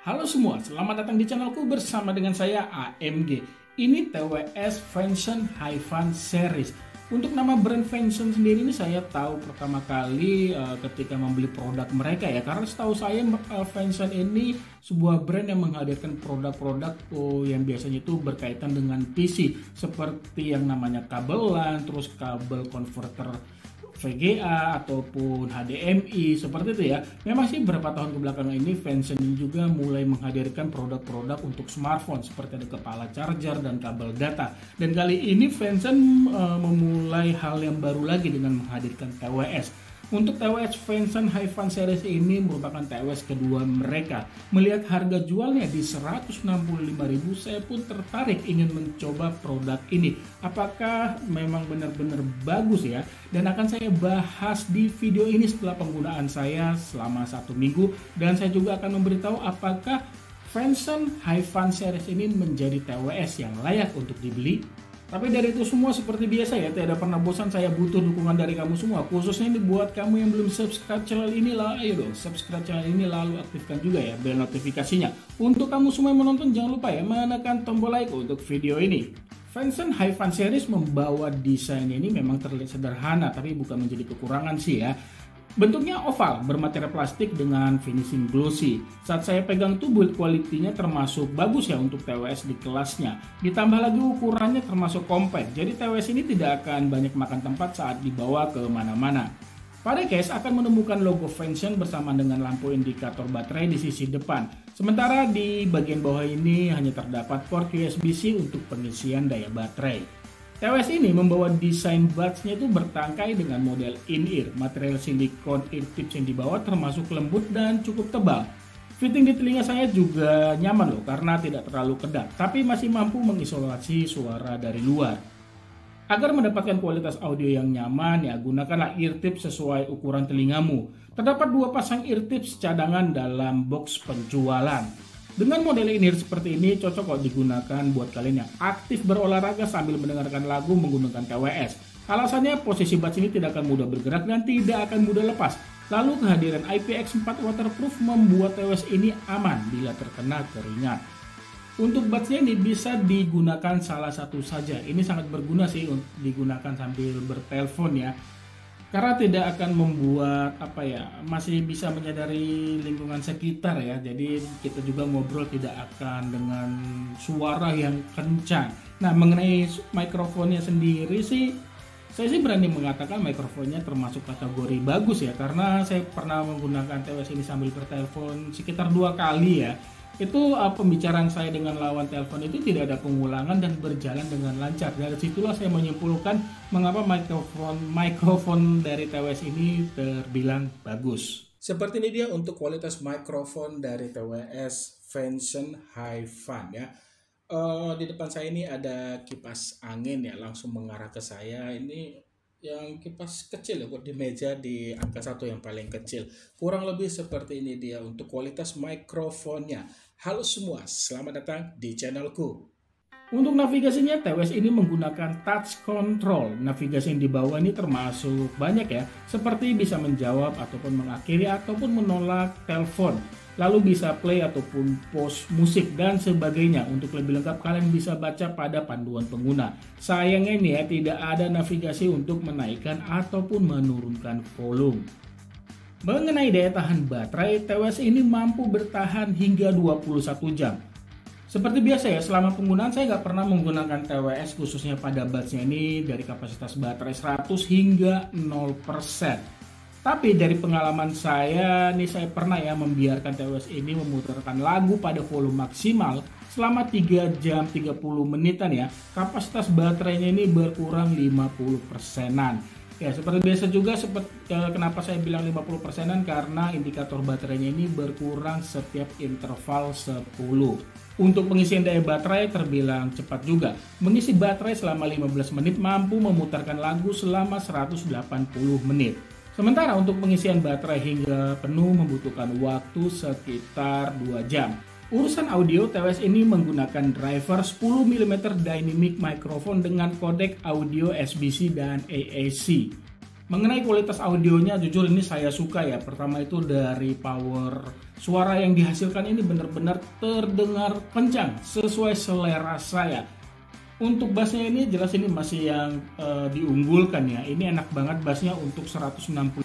Halo semua, selamat datang di channelku bersama dengan saya AMG. Ini TWS Vention Hi-Fan Series. Untuk nama brand Vention sendiri ini saya tahu pertama kali ketika membeli produk mereka ya. Karena setahu saya Vention ini sebuah brand yang menghadirkan produk-produk yang biasanya itu berkaitan dengan PC. Seperti yang namanya kabel LAN, terus kabel converter VGA ataupun HDMI seperti itu ya. Memang sih beberapa tahun kebelakangan ini Vention juga mulai menghadirkan produk-produk untuk smartphone seperti ada kepala charger dan kabel data. Dan kali ini Vention memulai hal yang baru lagi dengan menghadirkan TWS. Untuk TWS Vention Hi-Fan Series ini merupakan TWS kedua mereka. Melihat harga jualnya di 165.000, saya pun tertarik ingin mencoba produk ini. Apakah memang benar-benar bagus ya? Dan akan saya bahas di video ini setelah penggunaan saya selama 1 minggu. Dan saya juga akan memberitahu apakah Vention Hi-Fan Series ini menjadi TWS yang layak untuk dibeli. Tapi dari itu semua seperti biasa ya, tidak pernah bosan, saya butuh dukungan dari kamu semua. Khususnya ini buat kamu yang belum subscribe channel ini lah, ayo dong subscribe channel ini lalu aktifkan juga ya bel notifikasinya. Untuk kamu semua yang menonton jangan lupa ya menekan tombol like untuk video ini. Vention Hi-Fan Series membawa desain ini memang terlihat sederhana tapi bukan menjadi kekurangan sih ya. Bentuknya oval, bermaterai plastik dengan finishing glossy. Saat saya pegang tuh build quality-nya termasuk bagus ya untuk TWS di kelasnya. Ditambah lagi ukurannya termasuk compact, jadi TWS ini tidak akan banyak makan tempat saat dibawa ke mana-mana. Pada case akan menemukan logo Vention bersama dengan lampu indikator baterai di sisi depan. Sementara di bagian bawah ini hanya terdapat port USB-C untuk pengisian daya baterai. TWS ini membawa desain buds-nya itu bertangkai dengan model in-ear. Material silikon ear tips yang dibawa termasuk lembut dan cukup tebal. Fitting di telinga saya juga nyaman loh karena tidak terlalu kedap, tapi masih mampu mengisolasi suara dari luar. Agar mendapatkan kualitas audio yang nyaman ya gunakanlah ear tips sesuai ukuran telingamu. Terdapat 2 pasang ear tips cadangan dalam box penjualan. Dengan model in-ear seperti ini cocok kok digunakan buat kalian yang aktif berolahraga sambil mendengarkan lagu menggunakan TWS. Alasannya posisi buds ini tidak akan mudah bergerak dan tidak akan mudah lepas. Lalu kehadiran IPX4 waterproof membuat TWS ini aman bila terkena keringat. Untuk buds-nya ini bisa digunakan salah satu saja. Ini sangat berguna sih untuk digunakan sambil bertelepon ya. Karena tidak akan membuat masih bisa menyadari lingkungan sekitar ya. Jadi kita juga ngobrol tidak akan dengan suara yang kencang. Nah, mengenai mikrofonnya sendiri sih, saya sih berani mengatakan mikrofonnya termasuk kategori bagus ya. Karena saya pernah menggunakan TWS ini sambil bertelepon sekitar 2 kali ya. Itu pembicaraan saya dengan lawan telepon itu tidak ada pengulangan dan berjalan dengan lancar. Dari situlah saya menyimpulkan mengapa mikrofon dari TWS ini terbilang bagus. Seperti ini dia untuk kualitas mikrofon dari TWS Vention Hi-Fan ya. Di depan saya ini ada kipas angin ya, langsung mengarah ke saya. Ini yang kipas kecil ya buat di meja di angka 1 yang paling kecil. Kurang lebih seperti ini dia untuk kualitas mikrofonnya. Halo semua, selamat datang di channelku. Untuk navigasinya TWS ini menggunakan touch control. Navigasi yang di bawah ini termasuk banyak ya, seperti bisa menjawab ataupun mengakhiri ataupun menolak telepon. Lalu bisa play ataupun pause musik dan sebagainya. Untuk lebih lengkap kalian bisa baca pada panduan pengguna. Sayangnya nih ya tidak ada navigasi untuk menaikkan ataupun menurunkan volume. Mengenai daya tahan baterai, TWS ini mampu bertahan hingga 21 jam. Seperti biasa ya, selama penggunaan saya nggak pernah menggunakan TWS khususnya pada buds-nya ini dari kapasitas baterai 100 hingga 0%. Tapi dari pengalaman saya nih, saya pernah ya membiarkan TWS ini memutarkan lagu pada volume maksimal selama 3 jam 30 menitan ya. Kapasitas baterainya ini berkurang 50%-an. Ya seperti biasa juga kenapa saya bilang 50%-an karena indikator baterainya ini berkurang setiap interval 10. Untuk pengisian daya baterai terbilang cepat juga. Mengisi baterai selama 15 menit mampu memutarkan lagu selama 180 menit. Sementara untuk pengisian baterai hingga penuh membutuhkan waktu sekitar 2 jam. Urusan audio, TWS ini menggunakan driver 10 mm dynamic microphone dengan kodek audio SBC dan AAC. Mengenai kualitas audionya, jujur ini saya suka ya. Pertama itu dari power suara yang dihasilkan ini benar-benar terdengar kencang sesuai selera saya. Untuk bassnya ini jelas ini masih yang diunggulkan ya. Ini enak banget bassnya untuk 165.000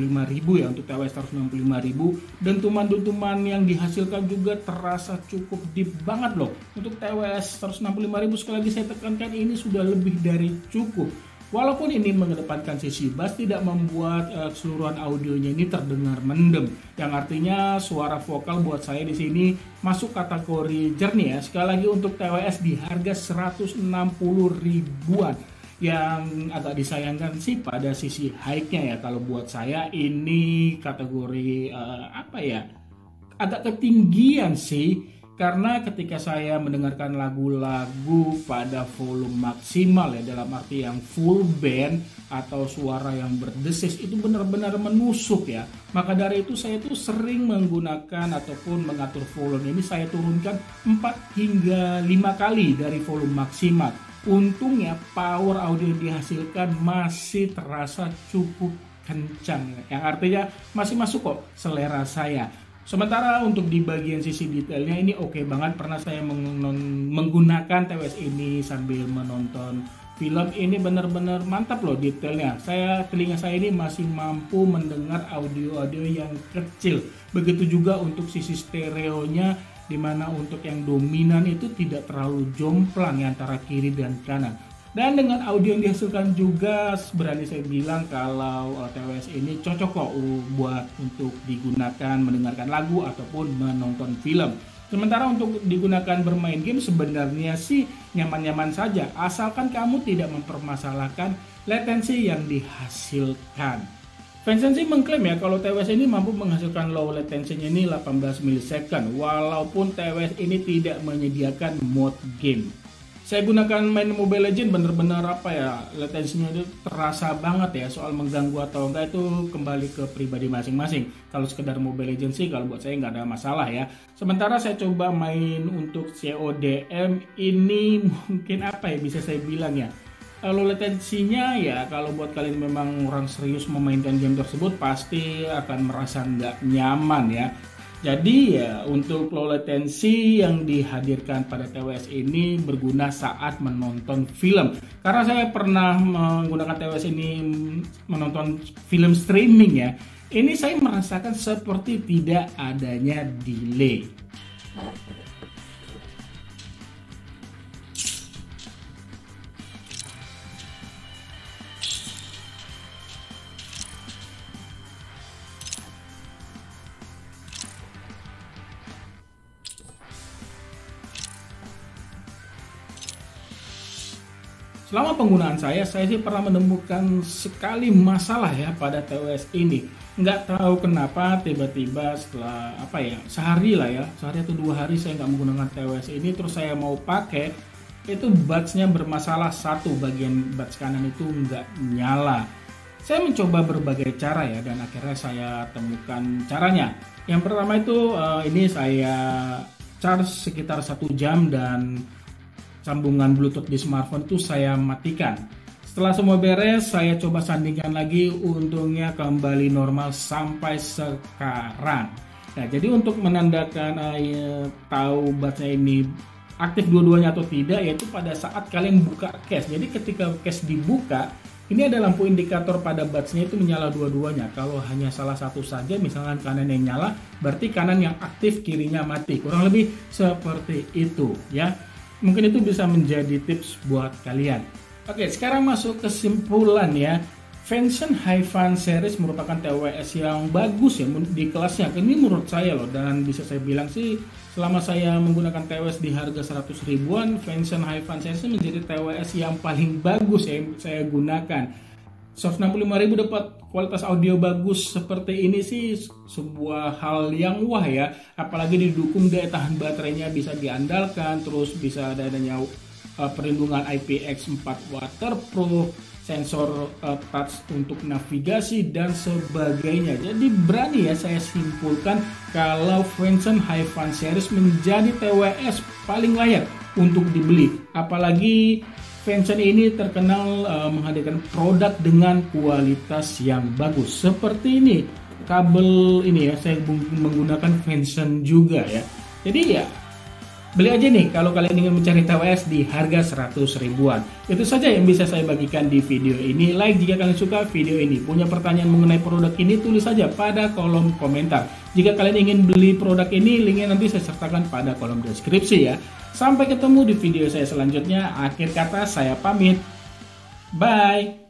ya, untuk TWS 165.000. Dentuman-dentuman yang dihasilkan juga terasa cukup deep banget loh. Untuk TWS 165.000 sekali lagi saya tekankan ini sudah lebih dari cukup. Walaupun ini mengedepankan sisi bass, tidak membuat keseluruhan audionya ini terdengar mendem. Yang artinya suara vokal buat saya di sini masuk kategori jernih ya. Sekali lagi untuk TWS di harga 160 ribuan. Yang agak disayangkan sih pada sisi high-nya ya. Kalau buat saya ini kategori agak ketinggian sih. Karena ketika saya mendengarkan lagu-lagu pada volume maksimal ya, dalam arti yang full band atau suara yang berdesis itu benar-benar menusuk ya. Maka dari itu saya tuh sering menggunakan ataupun mengatur volume ini saya turunkan 4 hingga 5 kali dari volume maksimal. Untungnya power audio yang dihasilkan masih terasa cukup kencang, yang artinya masih masuk kok selera saya. Sementara untuk di bagian sisi detailnya ini oke banget. Pernah saya menggunakan TWS ini sambil menonton film, ini benar-benar mantap loh detailnya. Telinga saya ini masih mampu mendengar audio-audio yang kecil. Begitu juga untuk sisi stereonya, dimana untuk yang dominan itu tidak terlalu jomplang ya, antara kiri dan kanan. Dan dengan audio yang dihasilkan juga berani saya bilang kalau TWS ini cocok kok buat untuk digunakan mendengarkan lagu ataupun menonton film. Sementara untuk digunakan bermain game sebenarnya sih nyaman-nyaman saja, asalkan kamu tidak mempermasalahkan latensi yang dihasilkan. Fansensi mengklaim ya kalau TWS ini mampu menghasilkan low latensinya ini 18 millisecond, walaupun TWS ini tidak menyediakan mode game. Saya gunakan main Mobile Legends bener-bener latensinya itu terasa banget ya. Soal mengganggu atau enggak itu kembali ke pribadi masing-masing. Kalau sekedar Mobile Legends sih kalau buat saya nggak ada masalah ya. Sementara saya coba main untuk CODM ini mungkin bisa saya bilang ya. Kalau latensinya ya, kalau buat kalian memang orang serius memainkan game tersebut pasti akan merasa nggak nyaman ya. Jadi ya untuk low latency yang dihadirkan pada TWS ini berguna saat menonton film. Karena saya pernah menggunakan TWS ini menonton film streaming ya. Ini saya merasakan seperti tidak adanya delay. Selama penggunaan saya sih pernah menemukan sekali masalah ya pada TWS ini. Nggak tahu kenapa tiba-tiba setelah sehari atau 2 hari saya nggak menggunakan TWS ini, terus saya mau pakai, itu buds-nya bermasalah, satu bagian buds kanan itu nggak nyala. Saya mencoba berbagai cara ya, dan akhirnya saya temukan caranya. Yang pertama itu ini saya charge sekitar 1 jam dan sambungan Bluetooth di smartphone itu saya matikan. Setelah semua beres, saya coba sandingkan lagi, untungnya kembali normal sampai sekarang. Nah, jadi untuk menandakan tahu buds-nya ini aktif dua-duanya atau tidak, yaitu pada saat kalian buka case. Jadi ketika case dibuka, ini ada lampu indikator pada buds-nya itu menyala dua-duanya. Kalau hanya salah satu saja, misalkan kanan yang nyala, berarti kanan yang aktif, kirinya mati. Kurang lebih seperti itu ya. Mungkin itu bisa menjadi tips buat kalian. Oke, sekarang masuk kesimpulan ya. Fansion Hi-Fan Series merupakan TWS yang bagus ya di kelasnya. Ini menurut saya loh, dan bisa saya bilang sih selama saya menggunakan TWS di harga 100 ribuan, Fansion Hi-Fan Series menjadi TWS yang paling bagus yang saya gunakan. 165.000 dapat kualitas audio bagus seperti ini sih sebuah hal yang wah ya. Apalagi didukung daya tahan baterainya bisa diandalkan, terus bisa adanya perlindungan IPX4 waterproof, sensor touch untuk navigasi dan sebagainya. Jadi berani ya saya simpulkan kalau Fansion Hi-Fan Series menjadi TWS paling layak untuk dibeli. Apalagi Fansion ini terkenal menghadirkan produk dengan kualitas yang bagus. Seperti ini, kabel ini ya, saya menggunakan Fansion juga ya. Jadi ya, beli aja nih kalau kalian ingin mencari TWS di harga 100 ribuan. Itu saja yang bisa saya bagikan di video ini. Like jika kalian suka video ini. Punya pertanyaan mengenai produk ini, tulis saja pada kolom komentar. Jika kalian ingin beli produk ini, linknya nanti saya sertakan pada kolom deskripsi ya. Sampai ketemu di video saya selanjutnya. Akhir kata saya pamit. Bye.